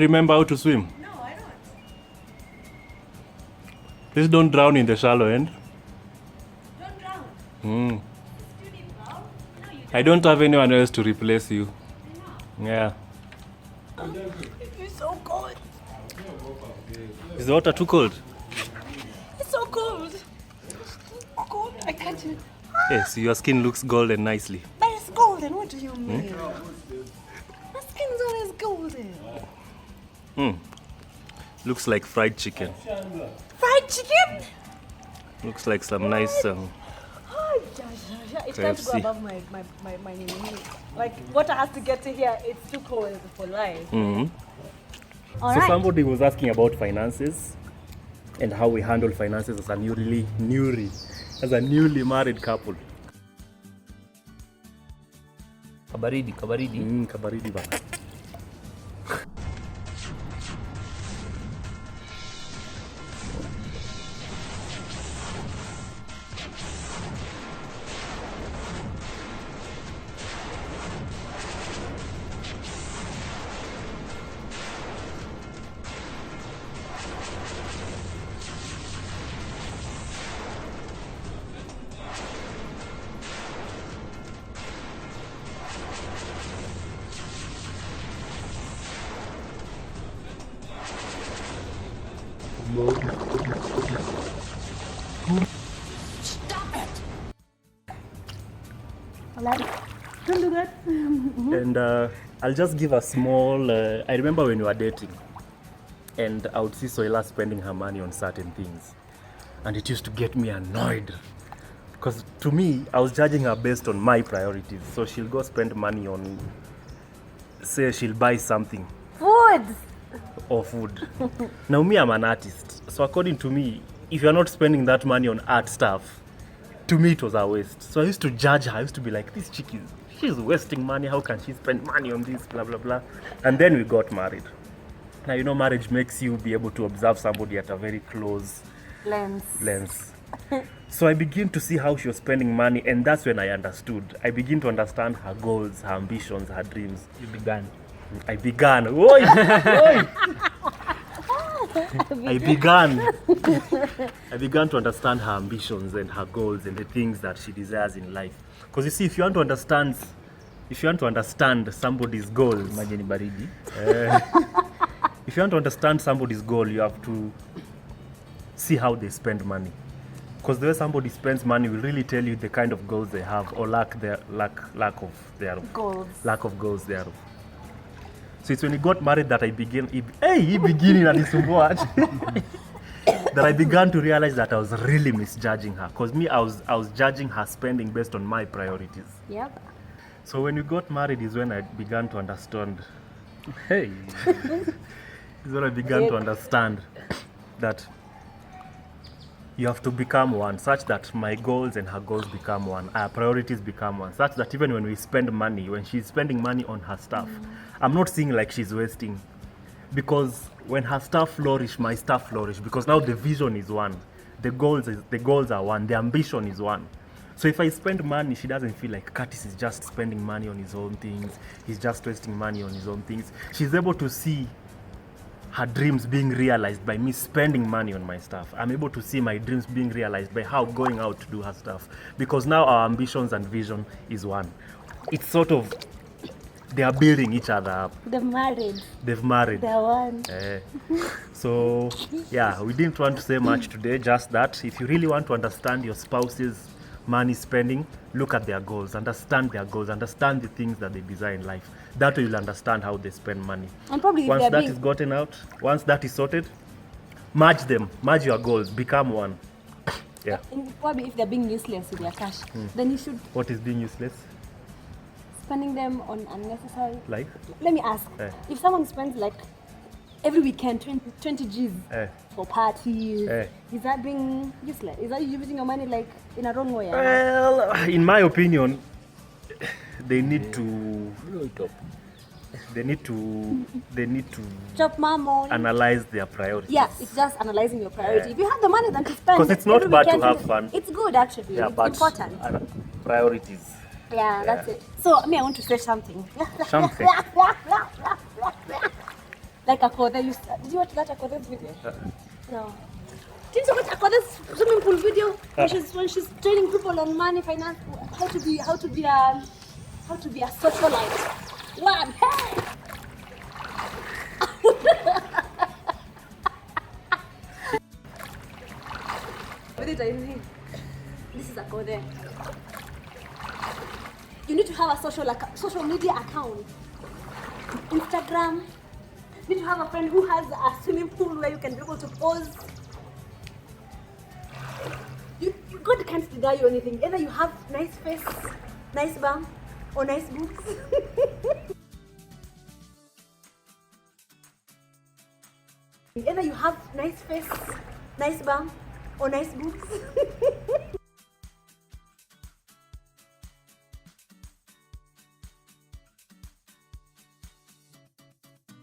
remember how to swim? No, I don't. Please don't drown in the shallow end. Don't drown. Mm. Too deep now? No, you I don't have anyone else to replace you. don't. Yeah. It's so cold. Is the water too cold? It's so cold. Cold. I can't. Yes, your skin looks golden nicely. But it's golden. What do you mean? My skin's always golden. Mm. Looks like fried chicken. Fried chicken? Looks like some nice. Oh, yeah. It can't go KFC. above my like water has to get to here. It's too cold for life. Mm-hmm. All So right. somebody was asking about finances and how we handle finances as a newly married couple. Kabaridi. Kabaridi bana. Don't do that. And I'll just give a small. I remember when we were dating, and I would see Soila spending her money on certain things, and it used to get me annoyed. Because to me, I was judging her based on my priorities. So she'll go spend money on, say, she'll buy something Food. or food. Now, me, I'm an artist. So according to me, if you're not spending that money on art stuff, to me, it was a waste. So I used to judge her. I used to be like, this chick she's wasting money. How can she spend money on this, blah, blah, blah. And then we got married. Now, you know, marriage makes you be able to observe somebody at a very close lens. So I begin to see how she was spending money, and that's when I understood. I begin to understand her goals, her ambitions, her dreams. You began. I began. Oi! Oi! I began to understand her ambitions and her goals and the things that she desires in life. Because you see, if you want to understand somebody's goals, Imagine baridi. if you want to understand somebody's goal, you have to see how they spend money. Because the way somebody spends money will really tell you the kind of goals they have or lack of thereof. Lack of goals thereof. So it's when we got married that I began. That I began to realize that I was really misjudging her. Because me, I was judging her spending based on my priorities. Yep. So when we got married is when I began to understand. Is when I began to understand that you have to become one, such that my goals and her goals become one, our priorities become one, such that even when we spend money, when she's spending money on her stuff, I'm not seeing like she's wasting. Because when her stuff flourish, my stuff flourish. Because now the vision is one, the goals are one, the ambition is one. So if I spend money, she doesn't feel like Curtis is just spending money on his own things, he's just wasting money on his own things. She's able to see her dreams being realized by me spending money on my stuff. I'm able to see my dreams being realized by her going out to do her stuff. Because now our ambitions and vision is one. It's sort of, they are building each other up. They've married. They've married. They're one. So, yeah, we didn't want to say much today, just that if you really want to understand your spouse's money spending, look at their goals, understand the things that they desire in life. That way you'll understand how they spend money. And probably Once that is gotten out, once that is sorted, merge your goals, become one. Yeah. And probably if they're being useless with their cash, then you should What is being useless? spending them on unnecessary. Like? Let me ask. If someone spends like every weekend 20 G's for parties, is that being useless? Is that you using your money like in a wrong way? Well, in my opinion, they need to Chop mammo. analyze their priorities. Yeah, it's just analyzing your priority. If you have the money, then to spend. Because it's not every bad to weekend, have fun. It's good actually. Yeah, it's but important. Priorities. Yeah, that's it. So me, I want to say something. Something. Like Akode, did you watch that Akode's video? No. Didn't you watch Akode's swimming pool video when she's training people on money, finance, how to be a socialite? One, hey! This is Akode. You need to have a social media account. Instagram. You need to have a friend who has a swimming pool where you can be able to pose. God can't deny you anything. Either you have nice face, nice bum, or nice boobs. Either you have nice face, nice bum, or nice boobs.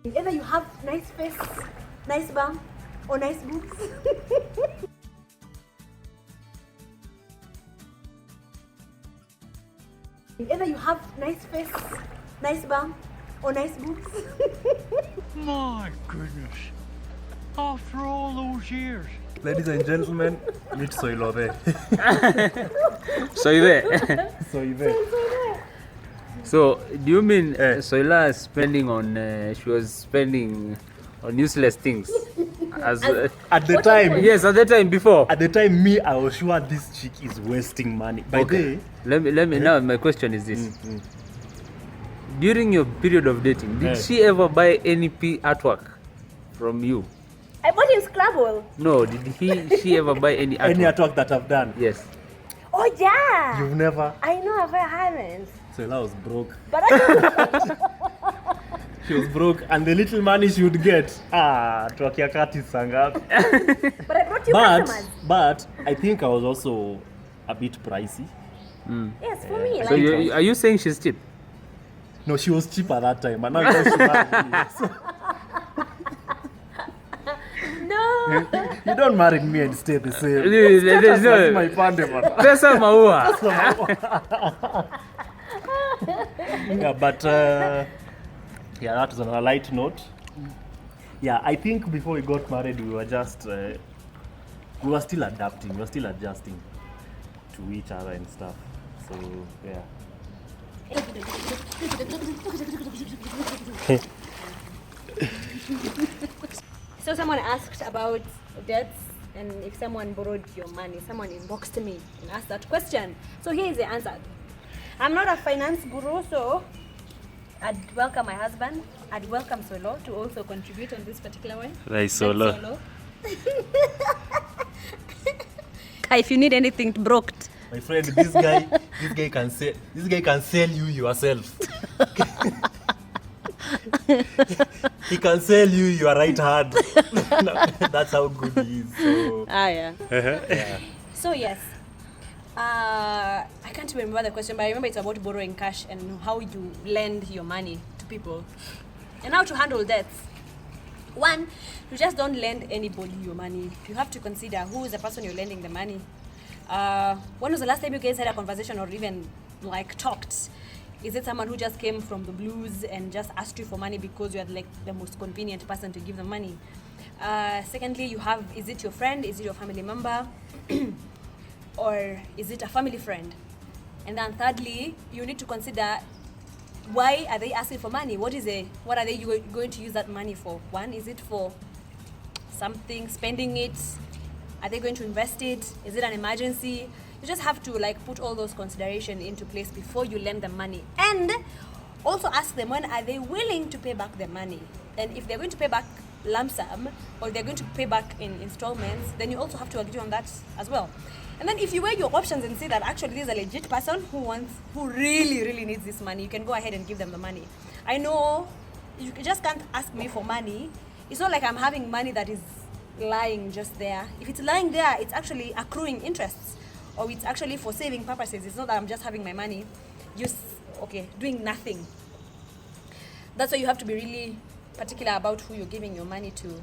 Either you have nice face, nice bum, or nice boobs. Either you have nice face, nice bum, or nice boobs. My goodness. After all those years. Ladies and gentlemen, meet Soila. Soila. Soila. So, do you mean Soila is spending on, she was spending on useless things? At the time. Yes, at the time before. At the time, I was sure this chick is wasting money. By okay. Let me now my question is this. During your period of dating, did she ever buy any artwork from you? I bought in Scrabble. No, did she ever buy any artwork? Any artwork that I've done? Yes. Oh yeah. You've never? I know, I haven't. So I was broke. But she was broke, and the little money she would get, Twakia Kati Sangap. But I brought you customers. But I think I was also a bit pricey. Yes, for me. So are you saying she's cheap? No, she was cheap at that time, and now she married me. So. No. You don't marry me and stay the same. There's no. My pandemic. Pesa maua. Yeah, but yeah, that was on a light note. Yeah, I think before we got married, we were just we were still adapting, we were still adjusting to each other and stuff. So yeah. So someone asked about debts and if someone borrowed your money. Someone inboxed me and asked that question. So here is the answer. I'm not a finance guru, so I'd welcome my husband. I'd welcome Solo to also contribute on this particular one. Right, Solo. If you need anything broked. My friend, this guy can sell you yourself. He can sell you your right hand. That's how good he is. So. Yeah. Yeah. So yes. I can't remember the question, but I remember it's about borrowing cash and how you lend your money to people and how to handle debts. One, you just don't lend anybody your money. You have to consider who is the person you're lending the money. When was the last time you guys had a conversation or even like talked? Is it someone who just came from the blues and just asked you for money because you're like the most convenient person to give them money? Secondly, is it your friend? Is it your family member? Or is it a family friend? And then thirdly, you need to consider why are they asking for money? What are they going to use that money for? One, is it for something, spending it? Are they going to invest it? Is it an emergency? You just have to like put all those considerations into place before you lend them money. And also ask them when are they willing to pay back their money. And if they're going to pay back lump sum or they're going to pay back in installments, then you also have to agree on that as well. And then if you weigh your options and see that actually this is a legit person who really needs this money, you can go ahead and give them the money. I know you just can't ask me for money. It's not like I'm having money that is lying just there. If it's lying there, it's actually accruing interests, or it's actually for saving purposes. It's not that I'm just having my money just doing nothing. That's why you have to be really particular about who you're giving your money to.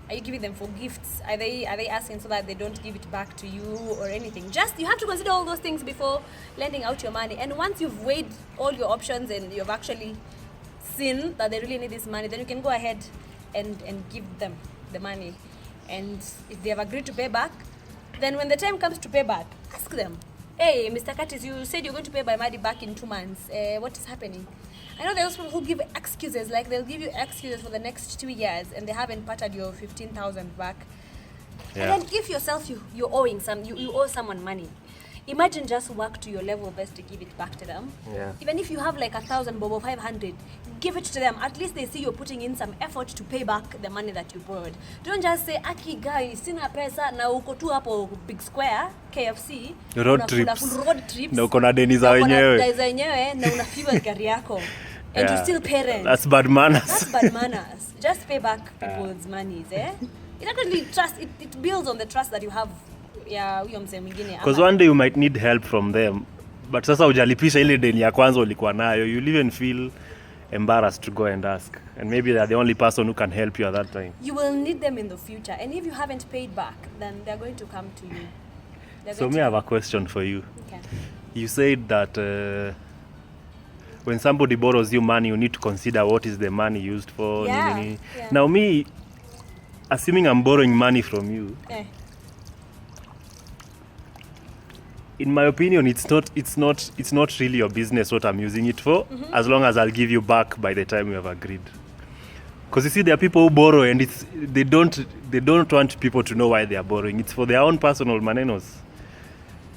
Are you giving them for gifts? Are they asking so that they don't give it back to you or anything? Just you have to consider all those things before lending out your money. And once you've weighed all your options and you've actually seen that they really need this money, then you can go ahead and give them the money. And if they have agreed to pay back, then when the time comes to pay back, ask them, hey, Mr. Curtis, you said you're going to pay my money back in 2 months. What is happening? I know there's people who give excuses, like they'll give you excuses for the next 2 years and they haven't patted your 15,000 back. Yeah. And then if yourself, you're owing you owe someone money. Imagine just work to your level best to give it back to them. Yeah. Even if you have like 1,000 bob or 500, give it to them. At least they see you're putting in some effort to pay back the money that you borrowed. Don't just say, aki guys, sina pesa na uko tu hapo Big Square, KFC. Road unakula trips. full road trips. Na uko na deni za na uko na wenyewe. deni za wenyewe na una fuel gari yako. And you still parent. That's bad manners. That's bad manners. Just pay back people's monies, eh? It actually it builds on the trust that you have. Yeah, huyo mzee mwingine. Because one day you might need help from them, but sasa hujalipisha ile deni ya kwanza ulikuwa nayo, you'll even feel embarrassed to go and ask, and maybe they're the only person who can help you at that time. You will need them in the future, and if you haven't paid back, then they're going to come to you. So me, I have a question for you. Okay. You said that when somebody borrows you money, you need to consider what is the money used for. Yeah, Nini. yeah. Now me, assuming I'm borrowing money from you, in my opinion, it's not really your business what I'm using it for, as long as I'll give you back by the time we have agreed. Because you see, there are people who borrow and they don't want people to know why they are borrowing. It's for their own personal manenos.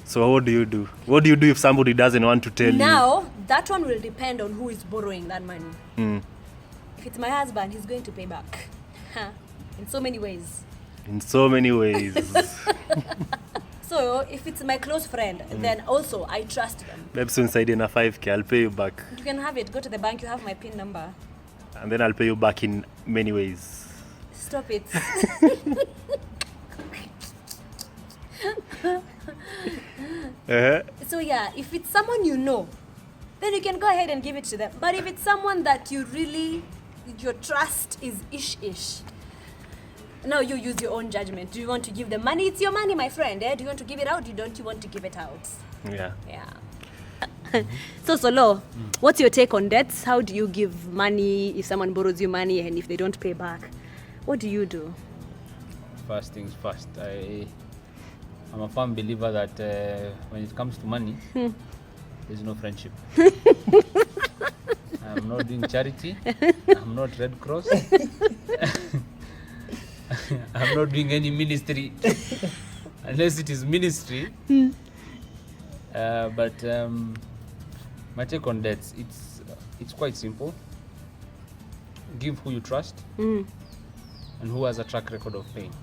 So what do you do? What do you do if somebody doesn't want to tell you? Now, that one will depend on who is borrowing that money. Mm. If it's my husband, he's going to pay back. In so many ways. In so many ways. So, if it's my close friend, then also I trust them. Maybe inside in a 5K, I'll pay you back. You can have it. Go to the bank. You have my PIN number. And then I'll pay you back in many ways. Stop it. So yeah, if it's someone you know, then you can go ahead and give it to them. But if it's someone that you really, your trust is ish, now you use your own judgment. Do you want to give them money? It's your money, my friend. Do you want to give it out? Don't you want to give it out? Yeah. Yeah. So Solo, what's your take on debts? How do you give money if someone borrows you money and if they don't pay back? What do you do? First things first, I'm a firm believer that when it comes to money, there's no friendship. I'm not doing charity. I'm not Red Cross. I'm not doing any ministry unless it is ministry. But my take on debts, it's quite simple. Give who you trust and who has a track record of paying.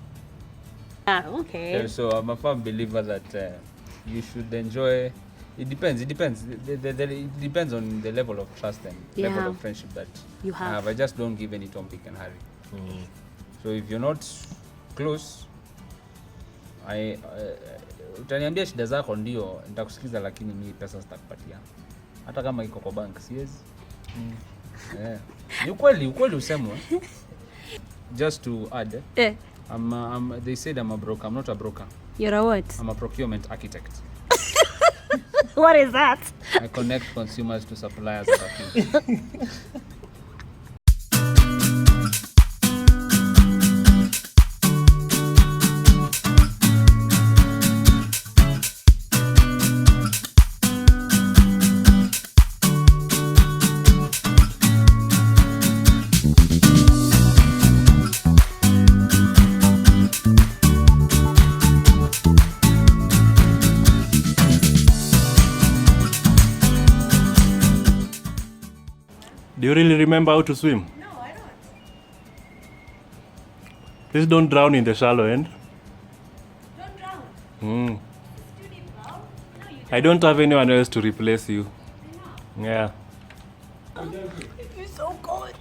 Okay. So I'm a firm believer that you should enjoy. It depends. It depends on the level of trust and level of friendship that you have. I just don't give any Tom, Dick and Harry. So if you're not close, utaniambia shida zako ndio nitakusikiza, lakini mimi pesa sitakupatia hata kama iko kwa bank, siwezi. Ni ukweli usemwe. Just to add, they said I'm a broker. I'm not a broker. You're a what? I'm a procurement architect. What is that? I connect consumers to suppliers that are key. Do you really remember how to swim? No, I don't. Please don't drown in the shallow end. Don't drown. It's too deep now. No, you I don't have anyone else to replace you. Yeah. It's so cold.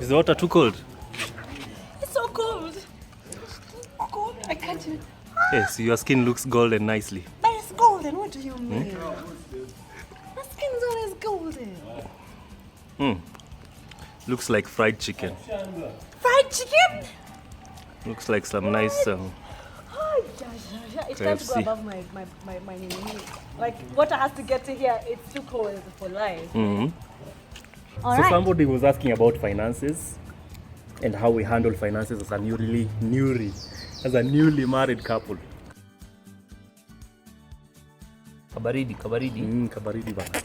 Is the water too cold? It's so cold. Cold. I can't even. Yes, your skin looks golden nicely. But it's golden. What do you mean? My skin's always golden. Looks like fried chicken. Fried chicken? Looks like some nice It's time to go KFC. above my like water has to get to here. It's too cold for life. All So right. somebody was asking about finances and how we handle finances as a newly married couple. Kabaridi. Kabaridi bana.